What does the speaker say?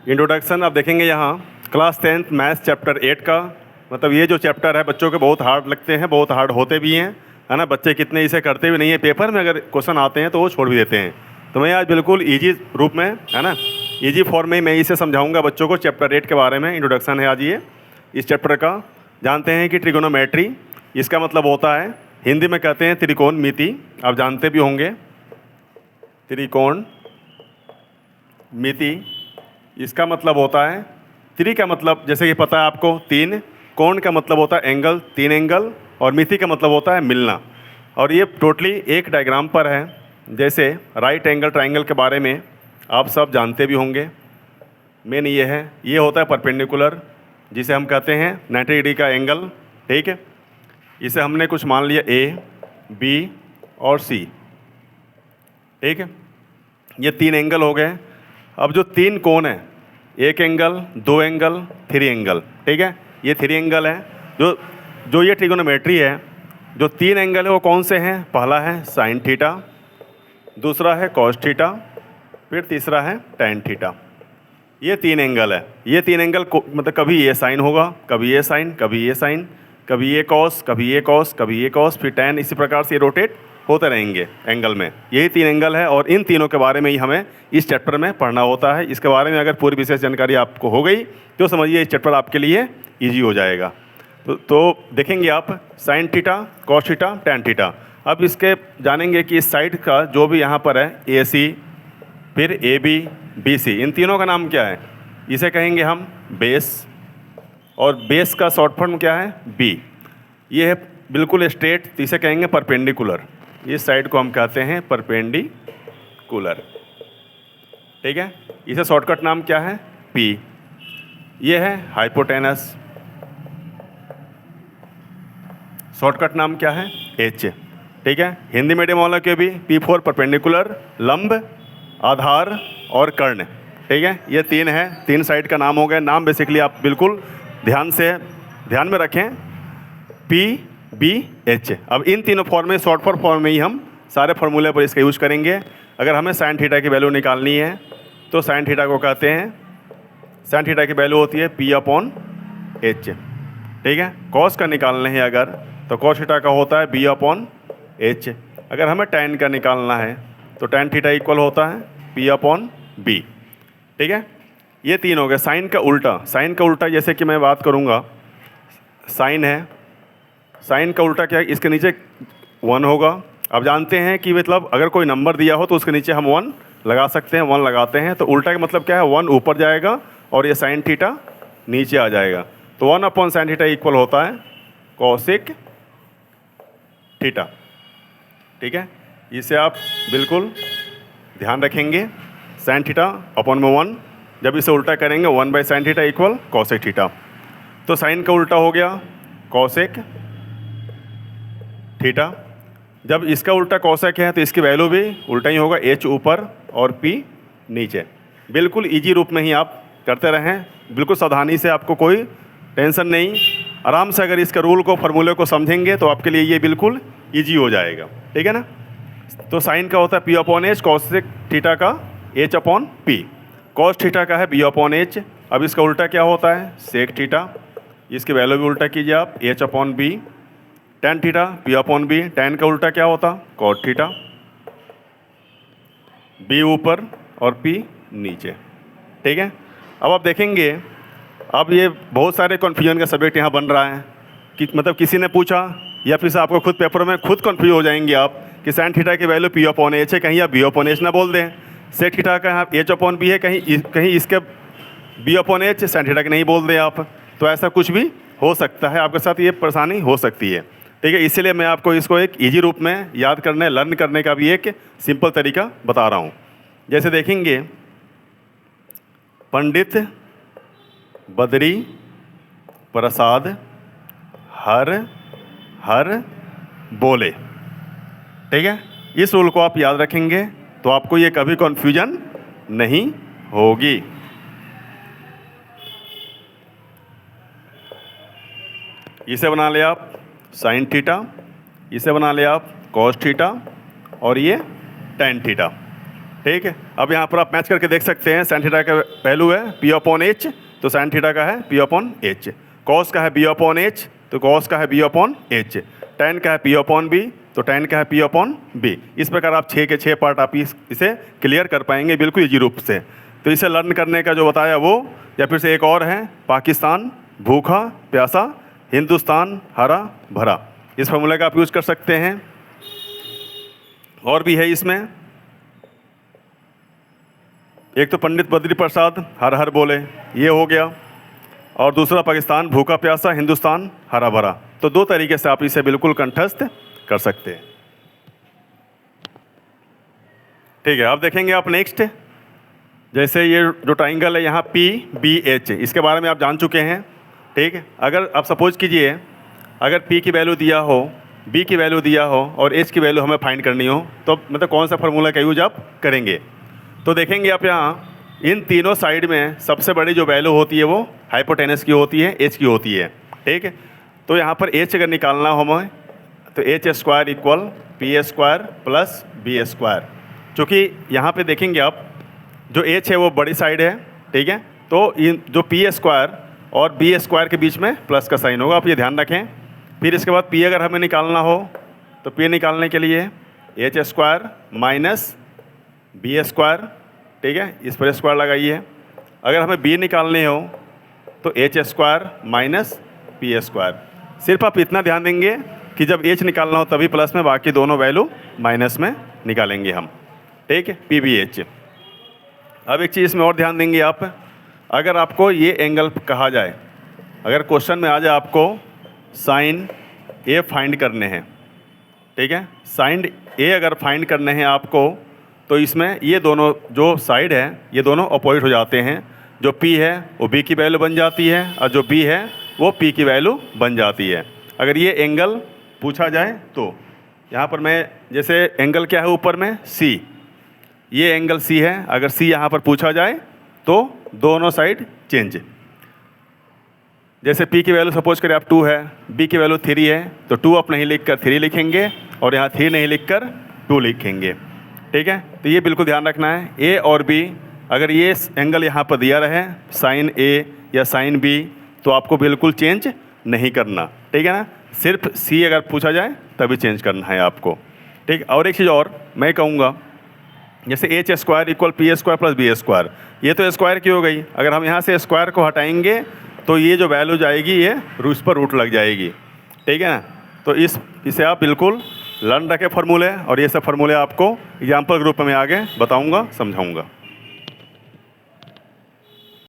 Introduction आप देखेंगे यहाँ क्लास 10th मैथ्स चैप्टर 8 का, मतलब ये जो चैप्टर है बच्चों के बहुत हार्ड लगते हैं, बहुत हार्ड होते भी हैं, है ना। बच्चे कितने इसे करते भी नहीं है, पेपर में अगर क्वेश्चन आते हैं तो वो छोड़ भी देते हैं। तो मैं आज बिल्कुल इजी रूप में, है ना, इजी फॉर्म में मैं इसे समझाऊंगा बच्चों को। चैप्टर 8 के बारे में इंट्रोडक्शन है आज ये इस चैप्टर का। जानते हैं कि ट्रिगोनोमेट्री, इसका मतलब होता है, हिंदी में कहते हैं त्रिकोणमिति, आप जानते भी होंगे। त्रिकोण मिति, इसका मतलब होता है, त्रि का मतलब जैसे कि पता है आपको तीन, कोण का मतलब होता है एंगल, तीन एंगल, और मिति का मतलब होता है मिलना। और ये टोटली एक डायग्राम पर है। जैसे राइट एंगल ट्रायंगल के बारे में आप सब जानते भी होंगे। मेन ये है, ये होता है परपेंडिकुलर, जिसे हम कहते हैं 90 डिग्री का एंगल, ठीक है। इसे हमने कुछ मान लिया ए, बी और सी, ठीक है। ये तीन एंगल हो गए। अब जो तीन कोण है, एक एंगल, दो एंगल, थ्री एंगल, ठीक है, ये थ्री एंगल है। जो ये ट्रिगोनोमेट्री है, जो तीन एंगल है वो कौन से हैं? पहला है साइन थीटा, दूसरा है कॉस थीटा, फिर तीसरा है टैन थीटा। ये तीन एंगल है। ये तीन एंगल को मतलब कभी ये साइन होगा, कभी ये साइन, कभी ये साइन, कभी ये कॉस, कभी ये कॉस, कभी ये कॉस, फिर टैन, इसी प्रकार से रोटेट होते रहेंगे एंगल में। यही तीन एंगल है और इन तीनों के बारे में ही हमें इस चैप्टर में पढ़ना होता है। इसके बारे में अगर पूरी विशेष जानकारी आपको हो गई तो समझिए इस चैप्टर आपके लिए ईजी हो जाएगा। तो देखेंगे आप sine theta, cos theta, tan theta. अब इसके जानेंगे कि इस साइड का जो भी यहाँ पर है ए सी, फिर ए बी, बी सी, इन तीनों का नाम क्या है? इसे कहेंगे हम बेस, और बेस का शॉर्ट फॉर्म क्या है? बी। ये है बिल्कुल स्ट्रेट, तो इसे कहेंगे परपेंडिकुलर। इस साइड को हम कहते हैं परपेंडिकुलर, ठीक है। इसे शॉर्टकट नाम क्या है? पी। ये है हाइपोटेनस, शॉर्टकट नाम क्या है? एच, ठीक है। हिंदी मीडियम वालों के भी पी फॉर परपेंडिकुलर, लंब, आधार और कर्ण, ठीक है। ये तीन है, तीन साइड का नाम हो गया। नाम बेसिकली आप बिल्कुल ध्यान में रखें, पी बी एच। अब इन तीनों फॉर्म में, शॉर्ट फॉर्म में ही हम सारे फार्मूले पर इसका यूज करेंगे। अगर हमें साइन थीटा की वैल्यू निकालनी है तो साइन थीटा को कहते हैं, साइन थीटा की वैल्यू होती है पी अपॉन एच, ठीक है। कॉस का निकालना है अगर, तो कॉस थीटा का होता है बी अपॉन एच। अगर हमें टैन का निकालना है तो टैन थीटा इक्वल होता है पी अपॉन बी, ठीक है। ये तीन हो गए। साइन का उल्टा, साइन का उल्टा जैसे कि मैं बात करूँगा, साइन है, साइन का उल्टा क्या है? इसके नीचे 1 होगा। अब जानते हैं कि मतलब अगर कोई नंबर दिया हो तो उसके नीचे हम 1 लगा सकते हैं, 1 लगाते हैं। तो उल्टा का मतलब क्या है? 1 ऊपर जाएगा और ये साइन थीटा नीचे आ जाएगा। तो 1 अपॉन साइन थीटा इक्वल होता है कॉसेक थीटा, ठीक है। इसे आप बिल्कुल ध्यान रखेंगे। साइन थीटा अपॉन में 1, जब इसे उल्टा करेंगे 1 by sine theta equal cosec theta. तो साइन का उल्टा हो गया कॉसेक थीटा। जब इसका उल्टा कॉसेक है तो इसकी वैल्यू भी उल्टा ही होगा, एच ऊपर और पी नीचे। बिल्कुल इजी रूप में ही आप करते रहें, बिल्कुल सावधानी से, आपको कोई टेंशन नहीं। आराम से अगर इसके रूल को, फार्मूले को समझेंगे तो आपके लिए ये बिल्कुल इजी हो जाएगा, ठीक है ना। तो साइन का होता है P upon H, cosec theta का H upon P, cos theta का है बी अपॉन एच। अब इसका उल्टा क्या होता है? Sec theta. इसकी वैल्यू भी उल्टा कीजिए आप, H upon B. Tan theta P upon B, tan का उल्टा क्या होता? Cot theta. बी ऊपर और पी नीचे, ठीक है। अब आप देखेंगे, अब ये बहुत सारे कन्फ्यूजन का सब्जेक्ट यहाँ बन रहा है कि मतलब किसी ने पूछा या फिर से आपको खुद पेपर में खुद कन्फ्यूज हो जाएंगे आप कि साइन थीटा की वैल्यू पी अपॉन एच है, कहीं आप बी अपॉन एच ना बोल दें। सेक थीटा का यहाँ एच अपॉन बी है, कहीं इसके B upon H sine theta के नहीं बोल दें आप। तो ऐसा कुछ भी हो सकता है, आपके साथ ये परेशानी हो सकती है, ठीक है। इसीलिए मैं आपको इसको एक इजी रूप में याद करने, लर्न करने का भी एक सिंपल तरीका बता रहा हूँ। जैसे देखेंगे, पंडित बद्री प्रसाद हर हर बोले, ठीक है। इस रूल को आप याद रखेंगे तो आपको ये कभी कन्फ्यूजन नहीं होगी। इसे बना ले आप साइन थीटा, इसे बना ले आप कॉस थीटा, और ये टैन थीटा। ठीक है। अब यहाँ पर आप मैच करके देख सकते हैं, साइन थीटा का वैल्यू है पी अपॉन एच, तो साइन थीटा का है पी अपॉन एच। कॉस का है बी अपॉन एच, तो कॉस का है बी अपॉन एच। टैन का है पी अपॉन बी, तो टैन का है पी अपॉन बी। इस प्रकार आप 6 के 6 पार्ट आप इसे क्लियर कर पाएंगे बिल्कुल ईजी रूप से। तो इसे लर्न करने का जो बताया वो, या फिर से एक और है, पाकिस्तान भूखा प्यासा, हिंदुस्तान हरा भरा। इस फॉर्मूले का आप यूज़ कर सकते हैं। और भी है इसमें, एक तो पंडित बद्री प्रसाद हर हर बोले, ये हो गया, और दूसरा पाकिस्तान भूखा प्यासा, हिंदुस्तान हरा भरा। तो 2 तरीके से आप इसे बिल्कुल कंठस्थ कर सकते हैं। ठीक है, अब देखेंगे आप नेक्स्ट, जैसे ये जो ट्राइंगल है यहाँ पी बी एच, इसके बारे में आप जान चुके हैं। ठीक है, अगर आप सपोज कीजिए अगर पी की वैल्यू दिया हो, बी की वैल्यू दिया हो और एच की वैल्यू हमें फाइंड करनी हो, तो मतलब कौन सा फार्मूला का यूज आप करेंगे। तो देखेंगे आप यहाँ इन तीनों साइड में सबसे बड़ी जो वैल्यू होती है वो हाइपोटेनस की होती है, एच की होती है। ठीक है, तो यहाँ पर एच अगर निकालना हो हमें, तो H square equal P square plus B square. चूँकि यहाँ पे देखेंगे आप जो एच है वो बड़ी साइड है, ठीक है, तो इन जो पी स्क्वायर और बी स्क्वायर के बीच में प्लस का साइन होगा, आप ये ध्यान रखें। फिर इसके बाद पी अगर हमें निकालना हो, तो पी निकालने के लिए H square minus B square, ठीक है, इस पर स्क्वायर लगाइए। अगर हमें बी निकालने हो तो H square minus P square. सिर्फ आप इतना ध्यान देंगे कि जब एच निकालना हो तभी प्लस में, बाकी दोनों वैल्यू माइनस में निकालेंगे हम। ठीक है, पी बी एच। अब एक चीज़ में और ध्यान देंगे आप, अगर आपको ये एंगल कहा जाए, अगर क्वेश्चन में आ जाए आपको साइन ए फाइंड करने हैं, ठीक है, साइन ए अगर फाइंड करने हैं आपको, तो इसमें ये दोनों जो साइड है ये दोनों अपोजिट हो जाते हैं। जो P है वो B की वैल्यू बन जाती है और जो B है वो P की वैल्यू बन जाती है। अगर ये एंगल पूछा जाए तो यहाँ पर मैं, जैसे एंगल क्या है ऊपर में C, ये एंगल C है, अगर C यहाँ पर पूछा जाए तो दोनों साइड चेंज। जैसे P की वैल्यू सपोज करें आप 2 है, B की वैल्यू 3 है, तो 2 आप नहीं लिख कर 3 लिखेंगे और यहाँ 3 नहीं लिख कर 2 लिखेंगे। ठीक है, तो ये बिल्कुल ध्यान रखना है। A और B, अगर ये एंगल यहाँ पर दिया रहे साइन A या साइन B, तो आपको बिल्कुल चेंज नहीं करना। ठीक है ना, सिर्फ C अगर पूछा जाए तभी चेंज करना है आपको। ठीक, और एक चीज़ और मैं कहूँगा, जैसे H square equal P square plus B square, ये तो स्क्वायर की हो गई, अगर हम यहाँ से स्क्वायर को हटाएंगे तो ये जो वैल्यू जाएगी ये रूट पर रूट लग जाएगी। ठीक है ना, तो इसे आप बिल्कुल लर्न रखें फार्मूले, और ये सब फार्मूले आपको एग्जाम्पल ग्रुप में आगे बताऊंगा, समझाऊंगा।